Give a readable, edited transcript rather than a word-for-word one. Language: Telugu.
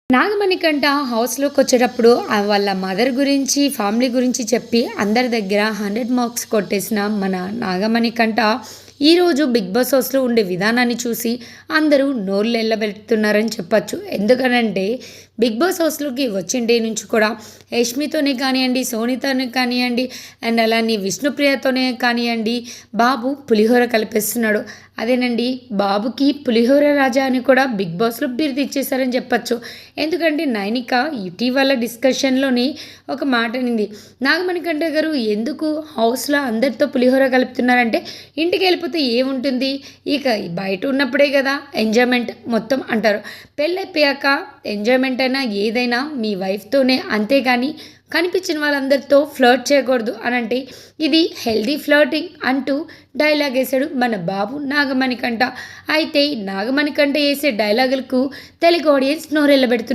నాగమణికంట హౌస్‌లోకొచ్చేటప్పుడు వాళ్ళ మదర్ గురించి, ఫ్యామిలీ గురించి చెప్పి అందరి దగ్గర 100 మార్క్స్ కొట్టేసిన మన నాగమణికంట ఈరోజు 'బిగ్ బాస్' హౌస్‌లో ఉండే విధానాన్ని చూసి అందరూ నోర్లెళ్ళబెడుతున్నారని చెప్పొచ్చు. ఎందుకనంటే 'బిగ్ బాస్' హౌస్‌లోకి వచ్చిన డే నుంచి కూడా యష్మితోనే కానియండి, సోనితోనే కానియండి అండ్ అలానే విష్ణుప్రియతోనే కానియండి బాబు పులిహోర కలిపేస్తున్నాడు. అదేనండి బాబుకి పులిహోర రాజా అని కూడా 'బిగ్ బాస్'లో బిరుదు ఇచ్చేసారని చెప్పొచ్చు. ఎందుకంటే నైనిక ఇటీవల డిస్కషన్‌లోని ఒక మాట అనింది. నాగమణికంఠ గారు ఎందుకు హౌస్‌లో అందరితో పులిహోర కలుపుతున్నారంటే ఇంటికెళ్ళిపోతే ఏముంటుంది? ఇక బయట ఉన్నప్పుడే కదా ఎంజాయ్‌మెంట్ మొత్తం అంటారు. పెళ్ళైపోయాక ఎంజాయ్‌మెంట్ అయినా ఏదైనా మీ వైఫ్‌తోనే అంతేగాని కనిపించిన వాళ్ళందరితో ఫ్లర్ట్ చేయకూడదు అనంటే ఇది హెల్తీ ఫ్లర్టింగ్ అంటూ డైలాగ్ వేశాడు మన బాబు నాగమణికంఠ. అయితే నాగమణికంఠ వేసే డైలాగులకు తెలుగు ఆడియన్స్ నోరెళ్ళబెడుతున్నారు.